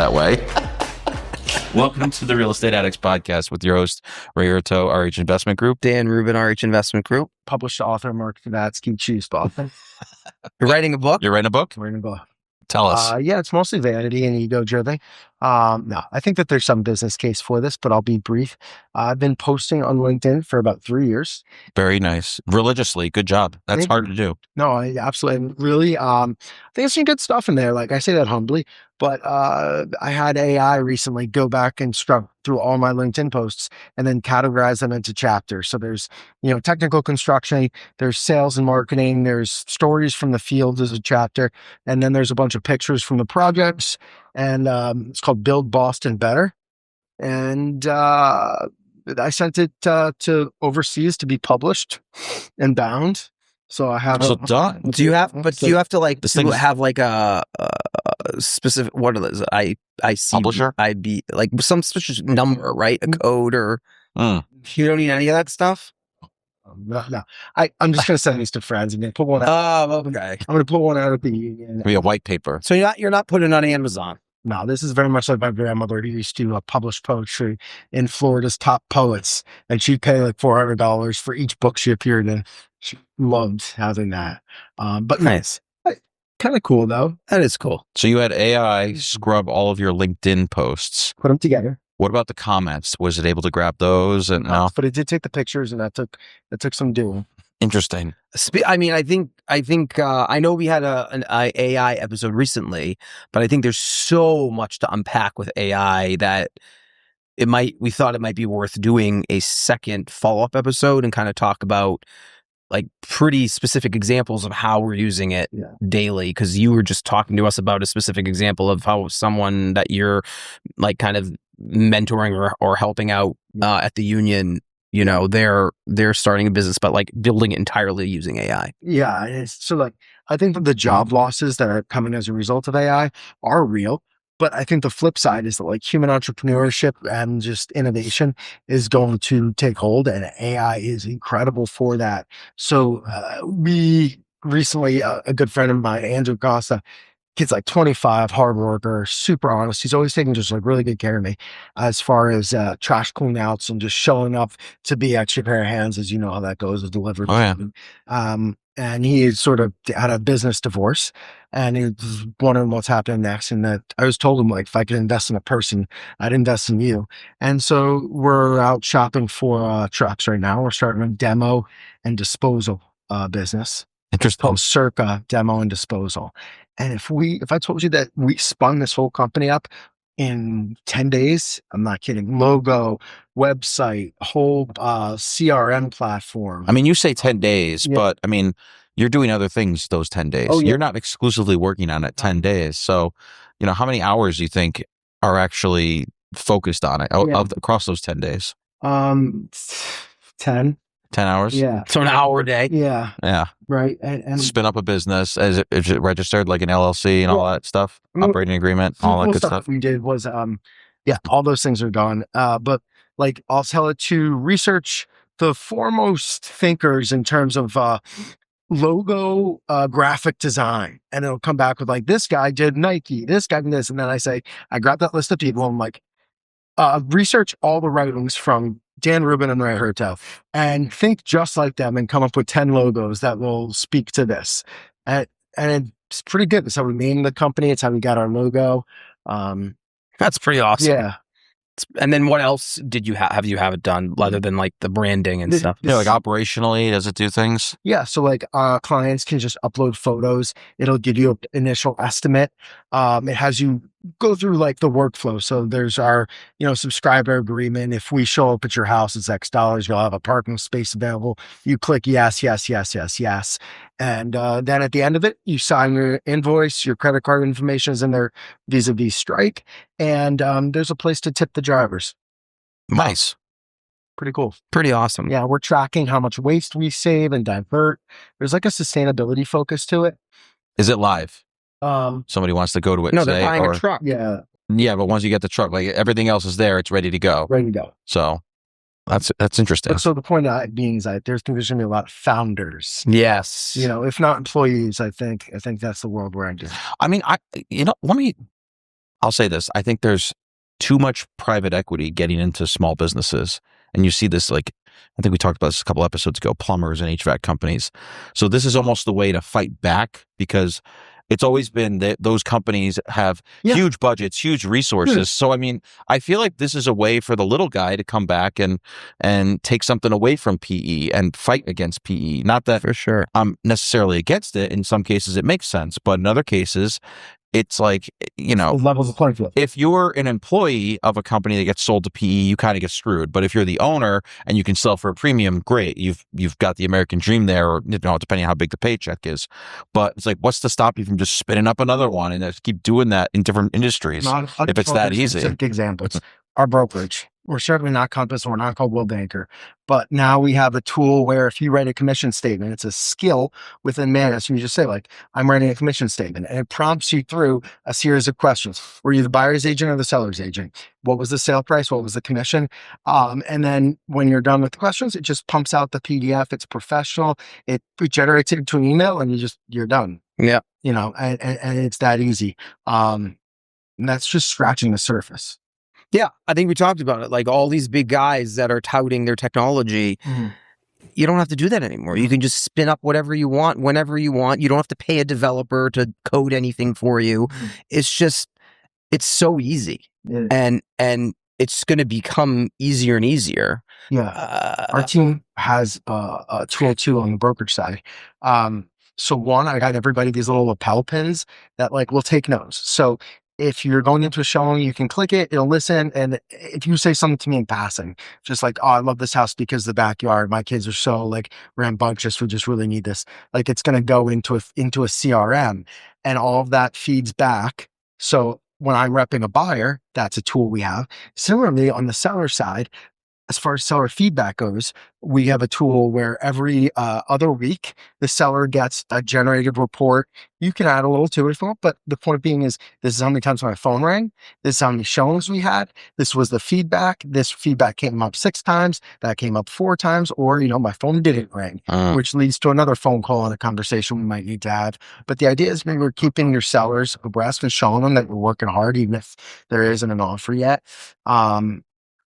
that way. Welcome to the Real Estate Addicts podcast with your host, Ray Hurto, RH Investment Group. Dan Rubin, RH Investment Group. Published author, Mark Kavatsky, Chiefs author. You're writing a book? You're writing a book? I'm writing a book. Tell us. Yeah, it's mostly vanity and ego driven. No, I think that there's some business case for this, but I'll be brief. I've been posting on LinkedIn for about 3 years. Very nice. Religiously. Good job. That's hard to do. No, I absolutely, really, I think there's some good stuff in there. Like I say that humbly, but I had AI recently go back and scrub through all my LinkedIn posts and then categorize them into chapters. So there's, technical construction, there's sales and marketing, there's stories from the field as a chapter, and then there's a bunch of pictures from the projects, and it's called Build Boston Better. And I sent it to overseas to be published and bound. So I have done. Do you have to have like a specific, what are those? Publisher? like some specific number, right? A code or you don't need any of that stuff? No. I'm just going to send these to friends and then put one out. Oh, okay. I'm going to put one out at the union. Maybe a white paper. So you're not putting it on Amazon? No, this is very much like my grandmother who used to publish poetry in Florida's top poets, and she'd pay like $400 for each book she appeared in. She loved having that. But nice. Kind of cool though. That is cool. So you had AI scrub all of your LinkedIn posts. Put them together. What about the comments? Was it able to grab those? And no? But it did take the pictures, and that took some doing. Interesting. I mean, I think I know we had an AI episode recently, but I think there's so much to unpack with AI that we thought it might be worth doing a second follow-up episode and kind of talk about like pretty specific examples of how we're using it daily. Because you were just talking to us about a specific example of how someone that you're like kind of mentoring or helping out at the union, they're starting a business, but like building it entirely using AI. Yeah. So like, I think that the job losses that are coming as a result of AI are real. But I think the flip side is that like human entrepreneurship and just innovation is going to take hold, and AI is incredible for that. So we recently, a good friend of mine, Andrew Costa, kid's like 25, hard worker, super honest. He's always taking just like really good care of me as far as trash clean outs and just showing up to be extra pair of hands, as you know how that goes, a delivery. Oh, yeah. And he sort of had a business divorce, and he was wondering what's happening next. And that I was told him, like, if I could invest in a person, I'd invest in you. And so we're out shopping for trucks right now. We're starting a demo and disposal business. Interesting. Called Circa Demo and Disposal. And if I told you that we spun this whole company up in 10 days, I'm not kidding. Logo, website, whole CRM platform. I mean, you say 10 days, but I mean, you're doing other things those 10 days. Oh, yeah. You're not exclusively working on it 10 days. So, how many hours do you think are actually focused on it across those 10 days? 10. 10 hours? Yeah. So an hour a day? Yeah. Yeah. Right. And spin up a business. Is it registered like an LLC and all that stuff? Operating agreement, all that good stuff. We did was, all those things are done. But like, I'll tell it to research the foremost thinkers in terms of logo graphic design, and it'll come back with like, this guy did Nike, this guy did this, and then I grab that list of people and I'm like, research all the writings from Dan Rubin and Ray Hurto and think just like them and come up with 10 logos that will speak to this. And it's pretty good. That's how we named the company. It's how we got our logo. That's pretty awesome. Yeah. And then what else did you have you have it done other than like the branding and stuff? Yeah, like operationally, does it do things? Yeah. So like clients can just upload photos. It'll give you an initial estimate. It has you go through like the workflow. So there's our, subscriber agreement. If we show up at your house, it's X dollars. You'll have a parking space available. You click yes, yes, yes, yes, yes. And then at the end of it, you sign your invoice, your credit card information is in there vis-a-vis Strike. And there's a place to tip the drivers. Nice. Pretty cool. Pretty awesome. Yeah, we're tracking how much waste we save and divert. There's like a sustainability focus to it. Is it live? Somebody wants to go to it. No, they're buying a truck. Yeah. Yeah, but once you get the truck, like everything else is there, it's ready to go. Ready to go. So that's interesting. So the point of that being is that there's going to be a lot of founders. Yes. If not employees, I think that's the world we're in. I mean, I'll say this. I think there's too much private equity getting into small businesses. And you see this, like, I think we talked about this a couple episodes ago, plumbers and HVAC companies. So this is almost the way to fight back, because it's always been that those companies have huge budgets, huge resources. So, I mean, I feel like this is a way for the little guy to come back and take something away from PE and fight against PE. Not that For sure. I'm necessarily against it. In some cases, it makes sense. But in other cases, it's like, levels of playing field. If you're an employee of a company that gets sold to PE, you kind of get screwed. But if you're the owner and you can sell for a premium, great. You've got the American dream there, or depending on how big the paycheck is. But it's like, what's to stop you from just spinning up another one and just keep doing that in different industries if it's that easy? Specific examples. Our brokerage. We're certainly not Compass. We're not called Will Banker. But now we have a tool where if you write a commission statement, it's a skill within Manus. You just say, like, I'm writing a commission statement. And it prompts you through a series of questions. Were you the buyer's agent or the seller's agent? What was the sale price? What was the commission? And then when you're done with the questions, it just pumps out the PDF. It's professional. It generates it into an email, and you're done. Yeah. And it's that easy. And that's just scratching the surface. Yeah, I think we talked about it. Like, all these big guys that are touting their technology, you don't have to do that anymore. You can just spin up whatever you want, whenever you want. You don't have to pay a developer to code anything for you. It's so easy. And it's going to become easier and easier. Yeah. Our team has a tool too on the brokerage side. So one, I got everybody these little lapel pins that will take notes. So if you're going into a showing, you can click it, it'll listen. And if you say something to me in passing, just like, oh, I love this house because the backyard, my kids are so rambunctious, we just really need this. It's going to go into a CRM, and all of that feeds back. So when I'm repping a buyer, that's a tool we have. Similarly, on the seller side, as far as seller feedback goes, we have a tool where every other week, the seller gets a generated report. You can add a little to it if you want, but the point being is, this is how many times my phone rang. This is how many showings we had. This was the feedback. This feedback came up 6 times. That came up 4 times. Or, my phone didn't ring, which leads to another phone call and a conversation we might need to have. But the idea is maybe we're keeping your sellers abreast and showing them that we're working hard, even if there isn't an offer yet.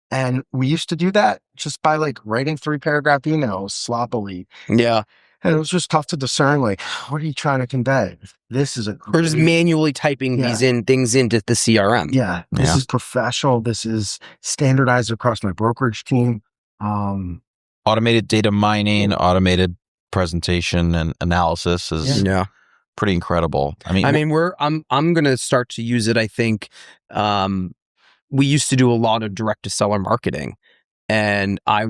And we used to do that just by writing 3-paragraph emails sloppily. Yeah. And it was just tough to discern, what are you trying to convey? This is We're just manually typing things into the CRM. Yeah. This is professional. This is standardized across my brokerage team. Automated data mining, automated presentation and analysis is pretty incredible. I'm going to start to use it. I think, we used to do a lot of direct to seller marketing, and I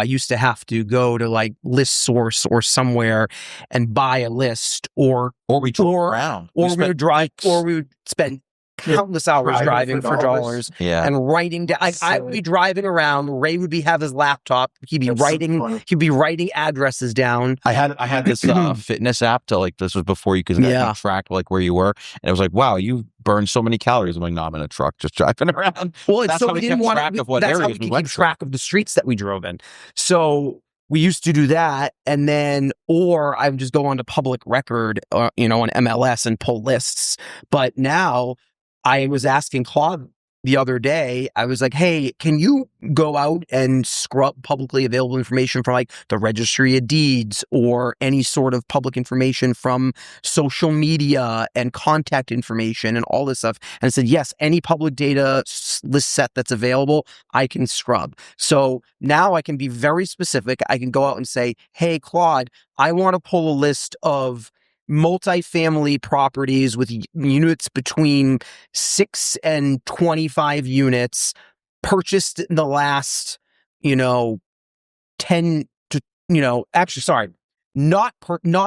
used to have to go to List Source or somewhere and buy a list, or we would spend countless hours driving for dollars and writing down. I would be driving around. Ray would have his laptop. He'd be writing addresses down. I had this fitness app this was before you could track where you were, and it was wow, you burned so many calories. I'm no, I'm in a truck just driving around. Well, that's how we kept track of what areas we went. Keep track of the streets that we drove in. So we used to do that, and then, or I would just go onto public record, on MLS and pull lists. But now, I was asking Claude the other day, I was like, hey, can you go out and scrub publicly available information from the Registry of Deeds or any sort of public information from social media and contact information and all this stuff? And I said, yes, any public data list set that's available, I can scrub. So now I can be very specific. I can go out and say, hey, Claude, I want to pull a list of multifamily properties with units between 6 and 25 units purchased in the last, 10 to, actually, sorry, not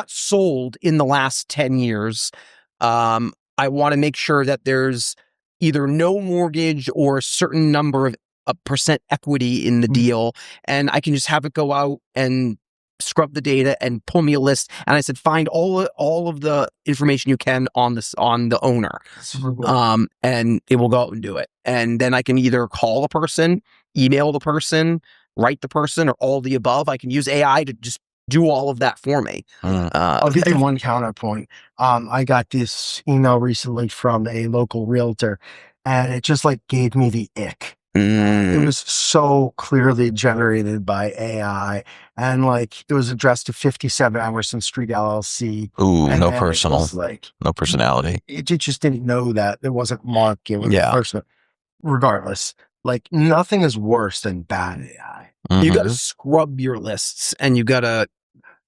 sold in the last 10 years. I want to make sure that there's either no mortgage or a certain number of percent equity in the deal. And I can just have it go out and scrub the data and pull me a list. And I said, find all of the information you can on the owner. And it will go out and do it. And then I can either call the person, email the person, write the person, or all the above. I can use AI to just do all of that for me. I'll give you one counterpoint. I got this email recently from a local realtor, and it just like gave me the ick. It was so clearly generated by AI, and like it was addressed to 57 Emerson Street LLC. Ooh, And no then it personal, was like no personality. it just didn't know that it wasn't Mark. It was Yeah. personal. Regardless, like nothing is worse than bad AI. You Mhm. got to scrub your lists and you got to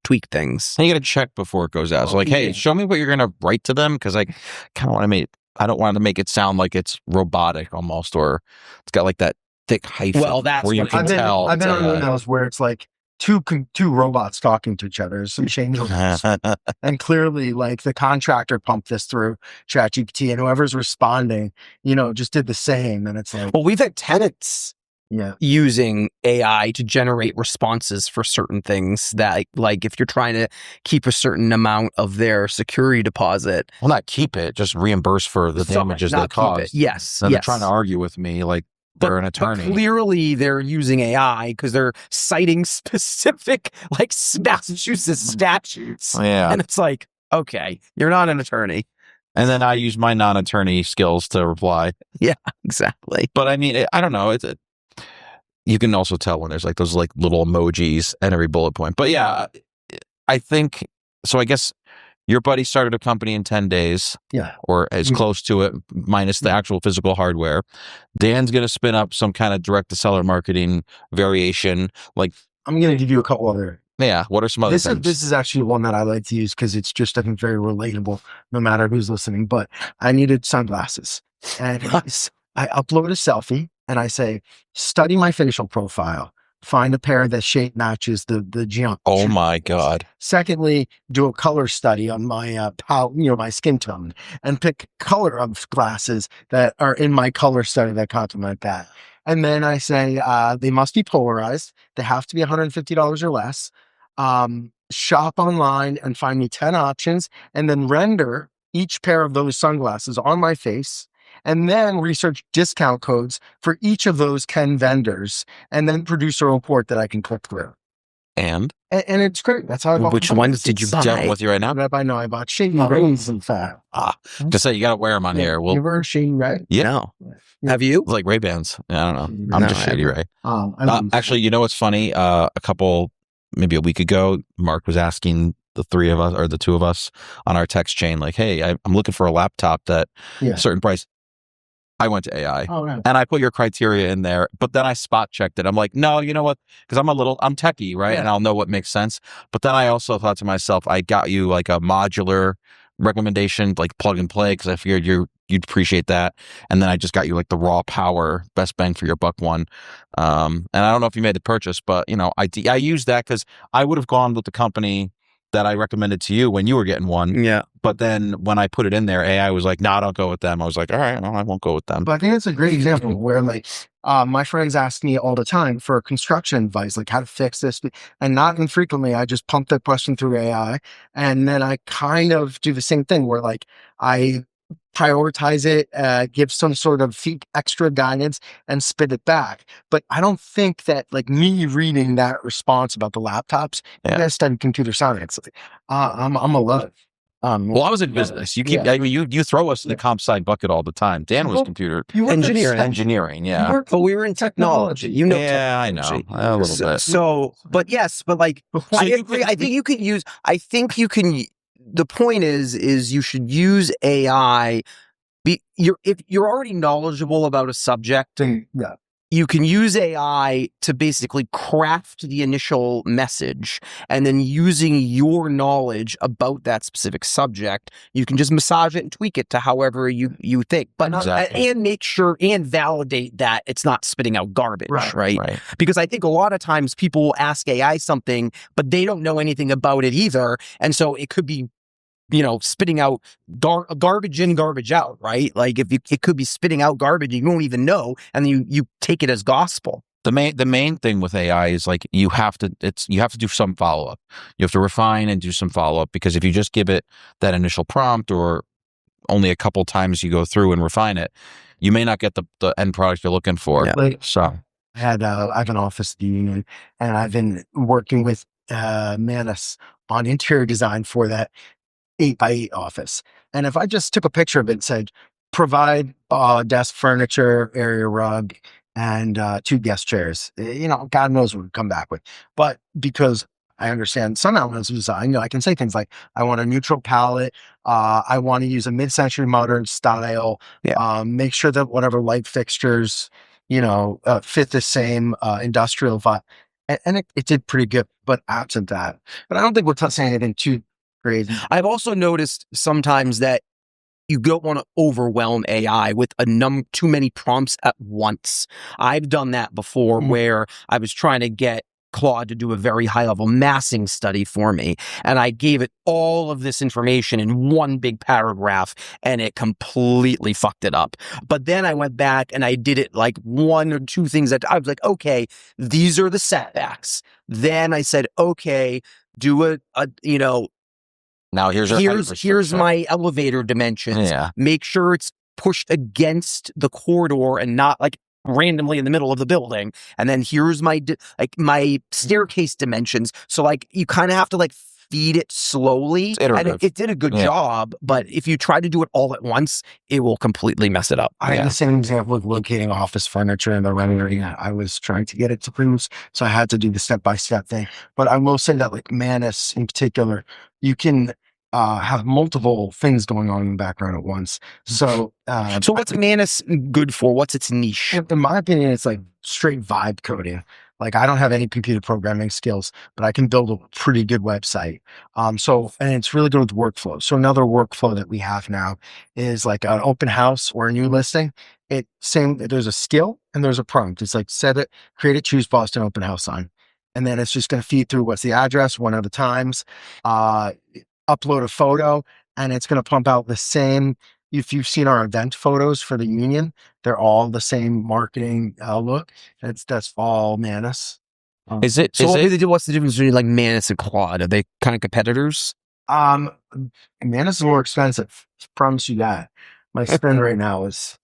tweak things. And you got to check before it goes out. So like, hey, show me what you're going to write to them, because I kind of want to make. I don't want to make it sound like it's robotic almost, or it's got like that thick hyphen. Well, that's where you what can tell. I've been on emails where it's like two robots talking to each other. There's some changes, and clearly, like the contractor pumped this through ChatGPT, and whoever's responding, just did the same. And it's like, Well, we've had tenants yeah, using AI to generate responses for certain things that, like, if you're trying to keep a certain amount of their security deposit. Well, not keep it, just reimburse for the damages they caused. Yes. Then they're trying to argue with me like they're an attorney. But clearly, they're using AI because they're citing specific, like, Massachusetts statutes. Yeah. And it's like, okay, you're not an attorney. And then I use my non-attorney skills to reply. Yeah, exactly. But I mean, I don't know. You can also tell when there's like those like little emojis at every bullet point. But yeah, I think so. I guess your buddy started a company in 10 days, yeah, or as close to it, minus the actual physical hardware. Dan's going to spin up some kind of direct to seller marketing variation. Like, I'm going to give you a couple other. Yeah, what are some other things? This is actually one that I like to use because it's just, I think, very relatable no matter who's listening. But I needed sunglasses, and I upload a selfie and I say, study my facial profile, find a pair that shape matches the geometry. Oh my God. Secondly, do a color study on my my skin tone, and pick color of glasses that are in my color study that complement that. And then I say they must be polarized. They have to be $150 or less. Shop online and find me 10 options, and then render each pair of those sunglasses on my face, and then research discount codes for each of those 10 vendors, and then produce a report that I can click through. And it's great. That's how I bought. Which ones did you buy? Dealt with you right now? I bought Shady Rays, in fact. Just say you got to wear them on here. You ever Shady Ray? Yeah. No. Have you? It's like Ray-Bans. I don't know. I'm No, just Shady Ray. Actually, You know what's funny? Maybe a week ago, Mark was asking the three of us or the two of us on our text chain, like, hey, I'm looking for a laptop that a certain price. I went to AI and I put your criteria in there, but then I spot checked it. I'm like, no, you know what? Because I'm techie, right? Yeah. And I'll know what makes sense. But then I also thought to myself, I got you like a modular recommendation, like plug and play, because I figured you'd appreciate that. And then I just got you like the raw power, best bang for your buck one. And I don't know if you made the purchase, but I used that because I would have gone with the company that I recommended to you when you were getting one. Yeah. But then when I put it in there, AI was like, no, don't go with them. I was like, all right, no, I won't go with them. But I think that's a great example where like my friends ask me all the time for construction advice, like how to fix this. And not infrequently, I just pump that question through AI. And then I kind of do the same thing where like I prioritize it, give some sort of extra guidance and spit it back. But I don't think that like me reading that response about the laptops, you guys studied computer science. I'm a love. Well, I was in business. You keep, I mean, you throw us in the comp sci bucket all the time. Dan was computer engineering. Yeah. But we were in technology. Yeah, I know. A little bit. So, but yes, but like, I agree. I think you can use, the point is you should use AI. If you're already knowledgeable about a subject, you can use AI to basically craft the initial message, and then using your knowledge about that specific subject, you can just massage it and tweak it to however you think. But and make sure and validate that it's not spitting out garbage, right? Because I think a lot of times people will ask AI something, but they don't know anything about it either, and so it could be spitting out garbage in, garbage out, right? Like it could be spitting out garbage you don't even know, and then you take it as gospel. The main thing with AI is like you have to do some follow up. You have to refine and do some follow up, because if you just give it that initial prompt or only a couple times you go through and refine it, you may not get the end product you're looking for. Yeah. I have an office at the union, and I've been working with Manus on interior design for that 8x8 office. And if I just took a picture of it and said, provide desk furniture, area rug, and 2 guest chairs, God knows what we'd come back with. But because I understand some elements of design, I can say things like, I want a neutral palette. I want to use a mid-century modern style. Yeah. Make sure that whatever light fixtures, fit the same industrial vibe. And it did pretty good, but absent that. But I don't think we're saying anything too crazy. I've also noticed sometimes that you don't want to overwhelm AI with too many prompts at once. I've done that before where I was trying to get Claude to do a very high-level massing study for me, and I gave it all of this information in one big paragraph, and it completely fucked it up. But then I went back and I did it like 1 or 2 things that I was like, okay, these are the setbacks. Then I said, okay, do now here's my elevator dimensions. Yeah. Make sure it's pushed against the corridor and not like randomly in the middle of the building. And then here's my staircase dimensions. So like you kind of have to like feed it slowly. And it did a good job, but if you try to do it all at once, it will completely mess it up. I had the same example with locating office furniture in the rendering. I was trying to get it to produce, so I had to do the step-by-step thing. But I will say that like Manus in particular, you can have multiple things going on in the background at once. So what's Manus good for? What's its niche? In my opinion, it's like straight vibe coding. Like I don't have any computer programming skills, but I can build a pretty good website. And it's really good with workflow. So another workflow that we have now is like an open house or a new listing. There's a skill and there's a prompt. It's like create it, choose Boston open house sign. And then it's just going to feed through what's the address, one of the times, upload a photo, and it's going to pump out the same. If you've seen our event photos for the union, they're all the same marketing look. That's all Manus. What's the difference between like Manus and Claude? Are they kind of competitors? Manus is more expensive. I promise you that. My spend right now is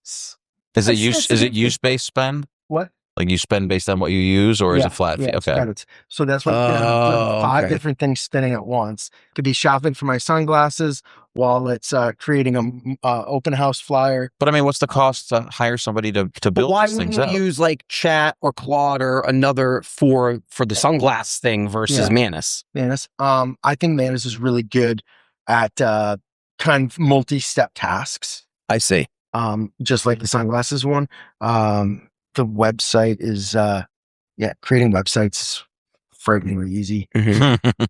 it use-based spend? What? Like you spend based on what you use, or is it flat fee? Okay. Credits. So that's what 5 different things spinning at once. Could be shopping for my sunglasses while it's creating a open house flyer. But I mean, what's the cost to hire somebody to build these things out? Why wouldn't you use like Chat or Claude or another for the sunglass thing versus Manus? I think Manus is really good at kind of multi-step tasks. I see. Just like the sunglasses one. The website is, creating websites is frighteningly easy. Mm-hmm.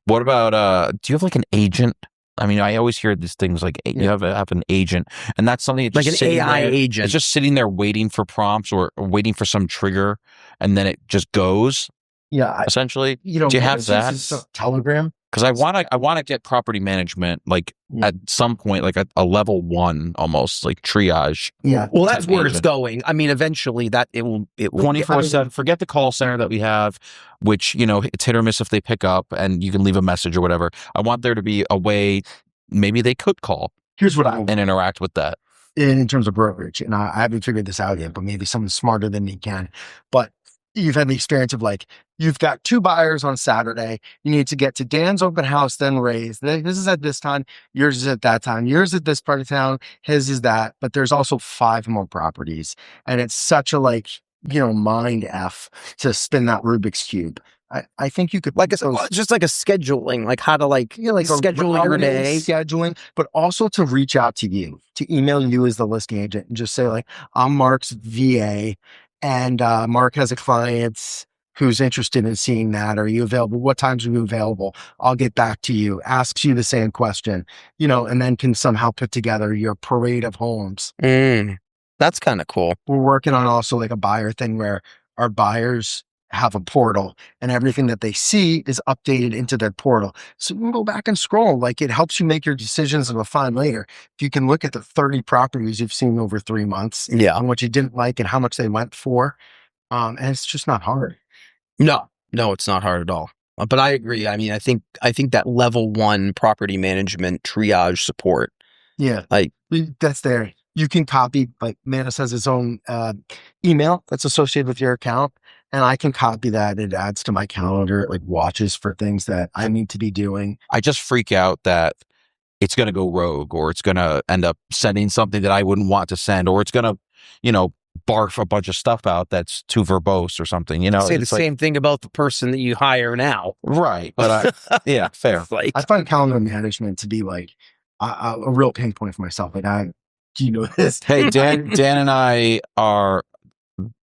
What about, do you have like an agent? I mean, I always hear these things like you have an agent, and that's something that's like an AI agent. It's just sitting there waiting for prompts or waiting for some trigger, and then it just goes. Yeah, essentially. Do you have that? Telegram? Because I want to get property management like at some point, like a level 1 almost, like triage. Yeah. Well, that's where it's going. I mean, eventually that it will 24/7. Forget the call center that we have, which it's hit or miss if they pick up, and you can leave a message or whatever. I want there to be a way maybe they could call. Here's what I want. And interact with that. In terms of brokerage, and I haven't figured this out yet, but maybe someone smarter than me can. But you've had the experience of like, you've got 2 buyers on Saturday. You need to get to Dan's open house, then Ray's. This is at this time. Yours is at that time. Yours at this part of town. His is that. But there's also 5 more properties. And it's such a mind F to spin that Rubik's Cube. I think you could just like a scheduling, like how to schedule your day. Scheduling, but also to reach out to you, to email you as the listing agent and just say like, I'm Mark's VA. And Mark has a client who's interested in seeing that. Are you available? What times are you available? I'll get back to you. Asks you the same question, and then can somehow put together your parade of homes. That's kind of cool. We're working on also like a buyer thing where our buyers have a portal and everything that they see is updated into their portal. So you can go back and scroll. Like it helps you make your decisions and refine later. If you can look at the 30 properties you've seen over 3 months and what you didn't like and how much they went for. And it's just not hard. No, it's not hard at all. But I agree. I mean, I think that level 1 property management triage support. Yeah. That's there. You can copy, like Manus has his own email that's associated with your account. and I can copy that. It adds to my calendar. It like watches for things that I need to be doing. I just freak out that it's going to go rogue, or it's going to end up sending something that I wouldn't want to send, or it's going to, barf a bunch of stuff out that's too verbose or something, Say the same thing about the person that you hire now. Right. But yeah, fair. Like, I find calendar management to be like a real pain point for myself. Like do you know this? Hey, Dan and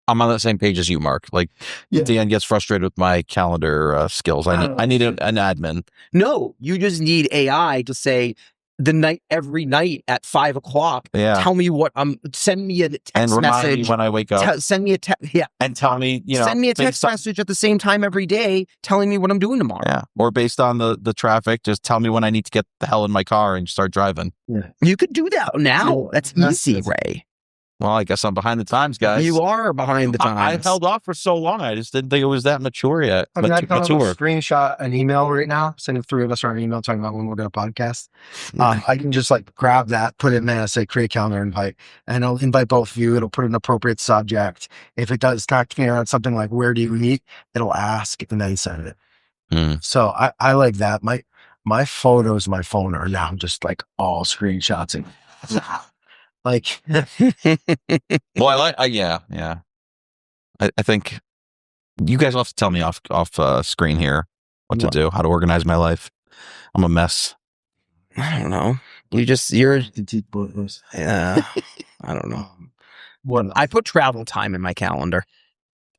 I'm on the same page as you, Mark. Like, Dan gets frustrated with my calendar skills. I need an admin. No, you just need AI to say every night at 5 o'clock. Yeah. Tell me what send me a text and remind message me when I wake up. Send me a text. Yeah. And tell me, send me a text message at the same time every day, telling me what I'm doing tomorrow. Yeah. Or based on the traffic, just tell me when I need to get the hell in my car and start driving. Yeah. You could do that now. That's easy, Ray. Well, I guess I'm behind the times, guys. You are behind the times. I held off for so long. I just didn't think it was that mature yet. I can screenshot an email right now, sending 3 of us our email talking about when we're going to podcast. I can just like grab that, put it in there, say create calendar invite, and I'll invite both of you. It'll put an appropriate subject. If it does talk to me around something like where do you meet, it'll ask and then send it. So I like that. My photos, my phone are now just like all screenshots and like. Well, yeah. I think you guys will have to tell me off screen here what to do, how to organize my life. I'm a mess. I don't know. Yeah. I don't know. I put travel time in my calendar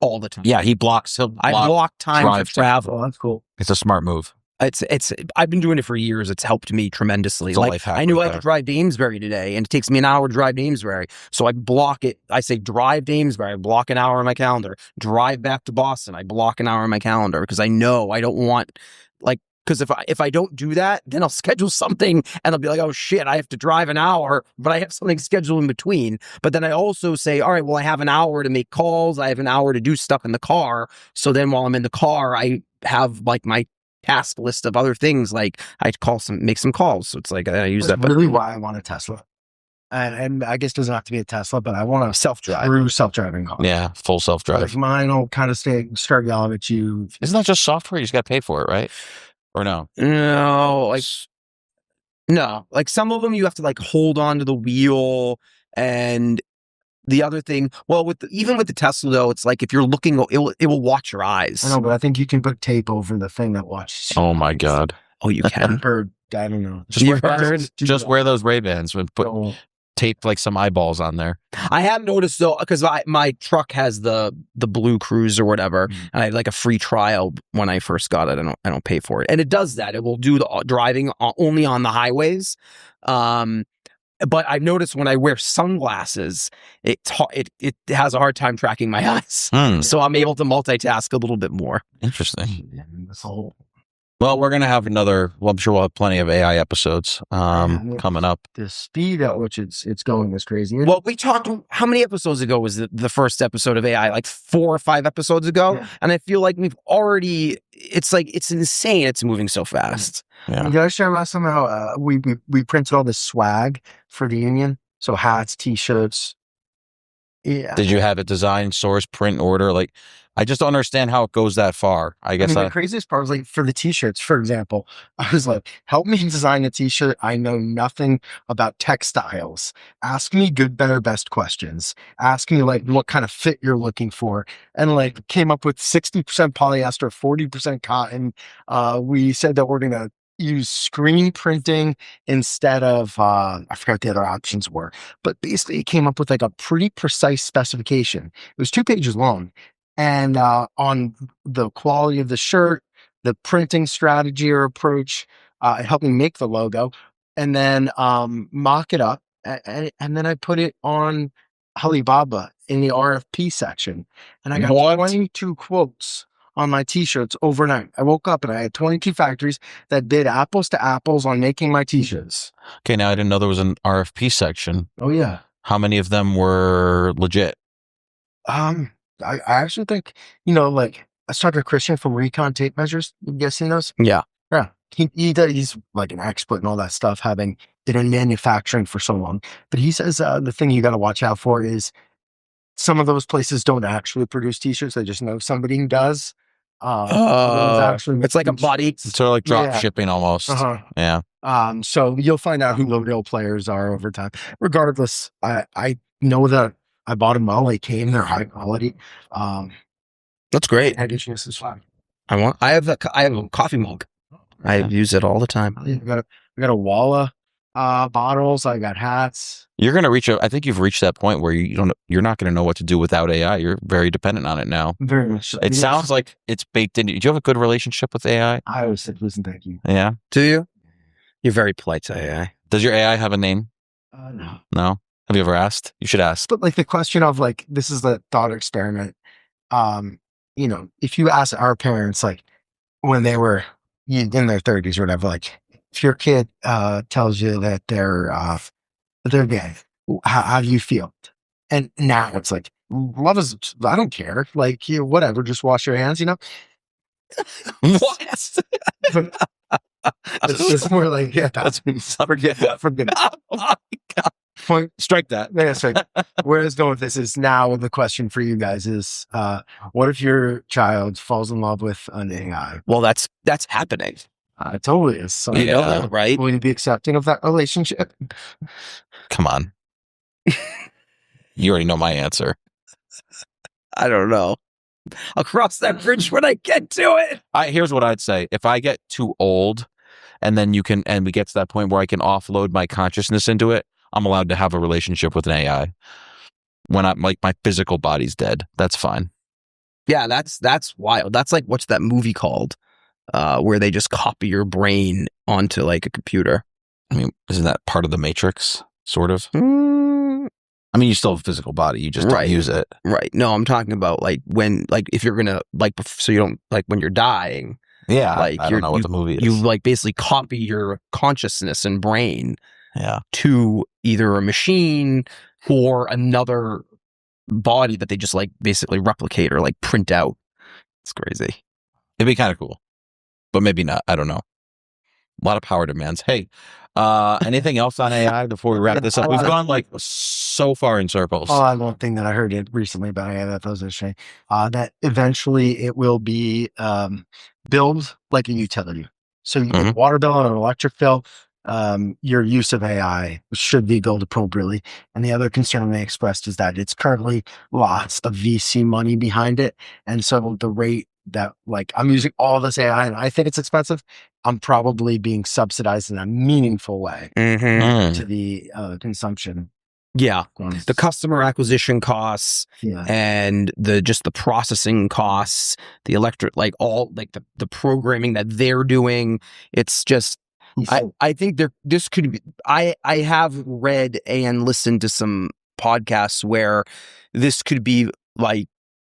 all the time. Yeah, I block time for travel. Oh, that's cool. It's a smart move. I've been doing it for years. It's helped me tremendously. It's a life hack I knew I had to drive to Amesbury today, and it takes me an hour to drive to Amesbury. So I block it. I say drive to Amesbury. I block an hour on my calendar. Drive back to Boston. I block an hour on my calendar because I know I don't want because if I don't do that, then I'll schedule something and I'll be like, oh shit, I have to drive an hour, but I have something scheduled in between. But then I also say, all right, well, I have an hour to make calls. I have an hour to do stuff in the car. So then while I'm in the car, I have like my task list of other things, like I make some calls. So it's like I use that. Really, why I want a Tesla, and I guess it doesn't have to be a Tesla, but I want a self-driving car. Yeah, full self-drive. Like mine will kind of start yelling at you. Isn't that just software? You just got to pay for it, right? Or no? No, like some of them you have to like hold on to the wheel, and the other thing, well, even with the Tesla though, it's like if you're looking, it will watch your eyes. I know, but I think you can put tape over the thing that watches. Oh my god! Oh, you can. I don't know. Just wear those Ray-Bans and put tape like some eyeballs on there. I have noticed though, because my truck has the Blue Cruise or whatever, and I had like a free trial when I first got it. I don't pay for it, and it does that. It will do the driving only on the highways. But I've noticed when I wear sunglasses, it has a hard time tracking my eyes. So I'm able to multitask a little bit more. Interesting. Well, we're going to have I'm sure we'll have plenty of AI episodes coming up. The speed at which it's going is crazy. Well, we talked, how many episodes ago was the first episode of AI? Like 4 or 5 episodes ago? Yeah. And I feel like it's insane. It's moving so fast. Yeah. Did I share last time how we printed all this swag for the union? So hats, t-shirts. Yeah. Did you have it designed, source, print, order? Like, I just don't understand how it goes that far. I guess the craziest part was like for the t-shirts, for example, I was like, help me design a t-shirt. I know nothing about textiles. Ask me good, better, best questions. Ask me like what kind of fit you're looking for. And like came up with 60% polyester, 40% cotton. We said that we're going to use screen printing instead of I forgot what the other options were, but basically it came up with like a pretty precise specification. It was 2 pages long, and on the quality of the shirt, the printing strategy or approach, it helped me make the logo, and then mock it up, and then I put it on Alibaba in the RFP section, and I got 22 quotes on my t-shirts overnight. I woke up and I had 22 factories that bid apples to apples on making my t-shirts. Okay, now I didn't know there was an RFP section. Oh yeah. How many of them were legit? I actually think, like I started Christian from Recon Tape Measures. You guys seen those? Yeah. Yeah. He's like an expert in all that stuff, having been in manufacturing for so long. But he says the thing you got to watch out for is some of those places don't actually produce t-shirts. They just know somebody who does. Others actually it's like a make buddy. It's sort of like drop Yeah. shipping almost. Yeah. So you'll find out who the real players are over time. Regardless, I know that I bought them all. They came, they're high quality. That's great. Packaging is fine. I have a coffee mug. I use it all the time. I got a wall of bottles. I got hats. You're going to reach I think you've reached that point where you're not going to know what to do without AI. You're very dependent on it now. Very much so. It sounds like it's baked into. Do you have a good relationship with AI? I always said, listen, thank you. Yeah. Do you? You're very polite to AI. Does your AI have a name? No. No. Have you ever asked? You should ask. But like the question of like, this is the thought experiment. If you ask our parents, like when they were in their 30s or whatever, like if your kid tells you that they're gay, how do you feel? And now it's like, love is, I don't care. Like, whatever, just wash your hands, What? It's more like, yeah, forget that. Oh my God. Point. Strike that. Yeah, sorry. Where I was going with this is now the question for you guys is, what if your child falls in love with an AI? Well, that's happening. It totally is. So, You know that, right? will you be accepting of that relationship? Come on. You already know my answer. I don't know. I'll cross that bridge when I get to it. Here's what I'd say. If I get too old and then we get to that point where I can offload my consciousness into it, I'm allowed to have a relationship with an AI. When I'm like my physical body's dead, that's fine. Yeah, that's wild. That's like, what's that movie called? Where they just copy your brain onto like a computer. I mean, isn't that part of the Matrix? Sort of. I mean, you still have a physical body. You just don't use it. Right. No, I'm talking about like when, like if you're gonna like, so you don't like when you're dying. Yeah. Like I don't know what the movie is. You like basically copy your consciousness and brain. Yeah. To either a machine or another body that they just like basically replicate or like print out. It's crazy. It'd be kind of cool, but maybe not. I don't know. A lot of power demands. Hey, anything else on AI before we wrap this up? We've gone like so far in circles. One thing that I heard it recently about AI that was interesting, that eventually it will be billed like a utility. So you get a water bill and an electric bill. Your use of AI should be billed appropriately. And the other concern they expressed is that it's currently lots of VC money behind it. And so the rate that like I'm using all this AI and I think it's expensive, I'm probably being subsidized in a meaningful way to the consumption. Yeah. The customer acquisition costs and the processing costs, the electric, like all like the programming that they're doing. It's just, I think this could be, I have read and listened to some podcasts where this could be like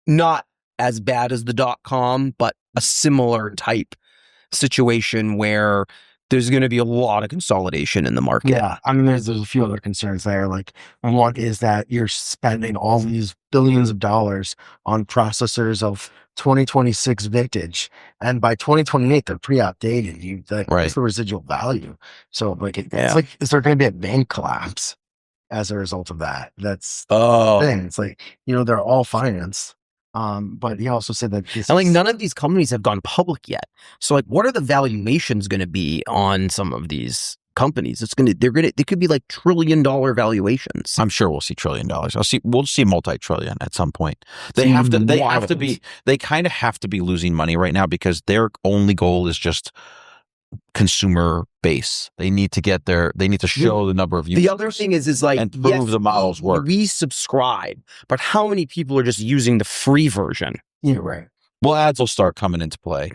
not as bad as the .com, but a similar type situation where there's going to be a lot of consolidation in the market. Yeah. I mean, there's a few other concerns there. Like one is that you're spending all these billions of dollars on processors of 2026 vintage. And by 2028, they're pretty outdated. What's the residual value? So like, it's like, is there going to be a bank collapse as a result of that? That's the thing. It's like, they're all financed. But he also said that none of these companies have gone public yet. So like, what are the valuations going to be on some of these companies? They could be like $1 trillion valuations. I'm sure we'll see $1 trillion. We'll see multi-trillion at some point. They kind of have to be losing money right now because their only goal is just consumer base. They need to show the number of users. The other thing is like, and prove the models work. We subscribe, but how many people are just using the free version? Yeah, right. Well, ads will start coming into play.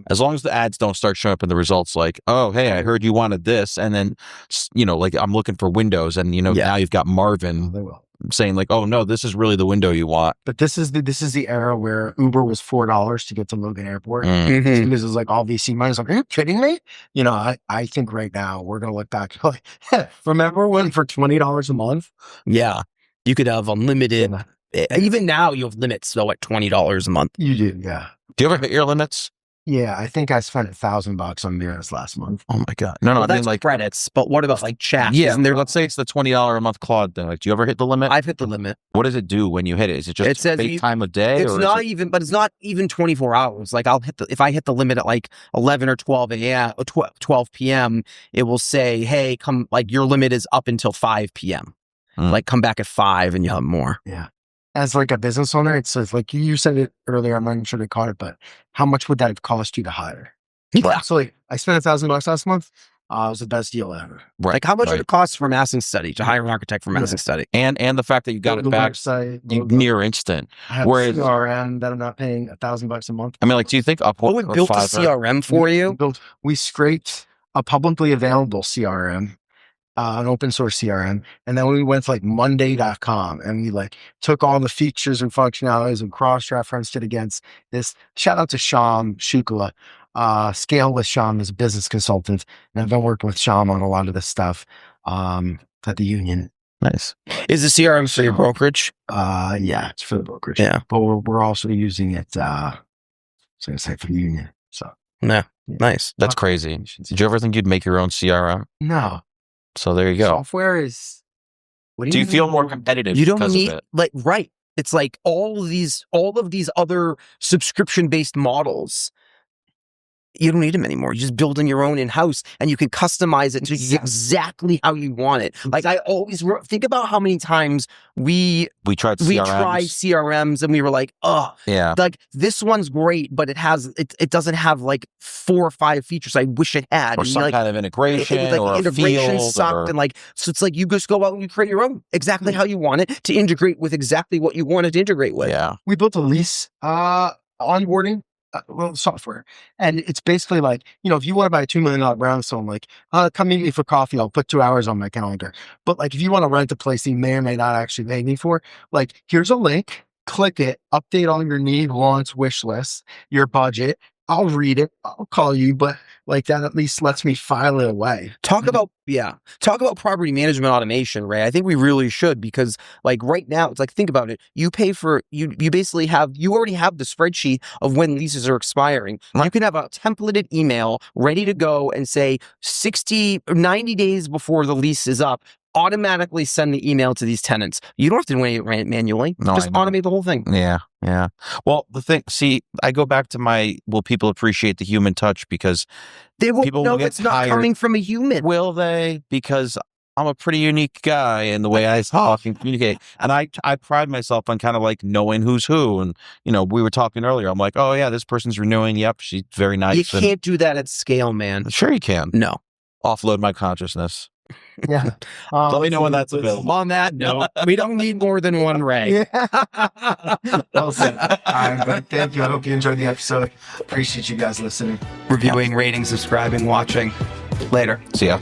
As long as the ads don't start showing up in the results like, oh, hey, I heard you wanted this. And then, like I'm looking for windows and, now you've got Marvin saying like, oh no, this is really the window you want. But this is the era where Uber was $4 to get to Logan Airport. This is like all VC money. It's like, are you kidding me? I think right now we're going to look back like, remember when for $20 a month? Yeah. You could have unlimited. Even now you have limits though at $20 a month. You do. Yeah. Do you ever hit your limits? Yeah, I think I spent $1,000 on mirrors last month. Oh my God. No, Well, I that's mean like credits, but what about like chat? yeah. Isn't there? Let's say it's the $20 a month Claude thing. Like, do you ever hit the limit? I've hit the limit. What does it do when you hit it? Is it It just says fake time of day? It's or not is it, even, but it's not even 24 hours. Like if I hit the limit at like 11 or 12 a.m. or 12 p.m., it will say, hey, come, like your limit is up until 5 p.m. Like come back at 5 and you'll have more. Yeah. As like a business owner, it says like you said it earlier, I'm not sure they caught it, but how much would that have cost you to hire? Yeah. So like I spent $1,000 last month. It was the best deal ever. right? Like how much right. would it cost for massing study to hire an architect for massing study? And the fact that you got Go it to the back website, near instant. I have Whereas- a CRM that I'm not paying $1,000 a month. I mean, like, do you think Upwork Oh, it or built a Fiverr- CRM for you? We scraped a publicly available CRM, an open source CRM, and then we went to like Monday.com and we like took all the features and functionalities and cross-referenced it against this. Shout out to Sham Shukla, Scale with Sham is a business consultant, and I've been working with Sham on a lot of this stuff at the union. Nice. Is the CRM for your brokerage? Yeah, it's for the brokerage. Yeah. But we're also using it, so I was gonna say for the union. So Yeah. Nice. That's crazy. Did you ever think you'd make your own CRM? no. So there you go. Software is. What Do you feel more competitive You don't because need of it? like right. It's like all of these other subscription-based models. You don't need them anymore. You're just building your own in-house and you can customize it to exactly how you want it. Like I always think about how many times we tried CRMs. tried CRMs and we were like, oh, Yeah. like this one's great, but it doesn't have like 4 or 5 features I wish it had. Or And some like, kind of integration it was like or a integration field. sucked Or, and like, so it's like you just go out and you create your own exactly how you want it to integrate with exactly what you want it to integrate with. yeah. We built a lease onboarding software, and it's basically like, if you want to buy a $2 million brownstone, like come meet me for coffee, I'll put 2 hours on my calendar. But like if you want to rent a place you may or may not actually pay me for, like here's a link, click it, update all your need, wants, wish lists, your budget. I'll read it, I'll call you, but like that at least lets me file it away. Talk about property management automation, Ray. I think we really should, because like right now it's like, think about it. You pay for, you basically you already have the spreadsheet of when leases are expiring. You can have a templated email ready to go and say 90 days before the lease is up, automatically send the email to these tenants. You don't have to do it manually. No, just automate the whole thing. Yeah. Yeah. Well, I go back to will people appreciate the human touch? Because they will people know will get it's not tired. coming from a human. Will they? Because I'm a pretty unique guy in the way I talk and communicate. And I pride myself on kind of like knowing who's who. And, we were talking earlier. I'm like, oh yeah, this person's renewing. Yep. She's very nice. You can't do that at scale, man. Sure you can. No. Offload my consciousness. Yeah. Let me know when that's available. On that note, we don't need more than one Ray. Yeah. Well said. All right, but thank you. I hope you enjoyed the episode. Appreciate you guys listening. Reviewing, rating, subscribing, watching. Later. See ya.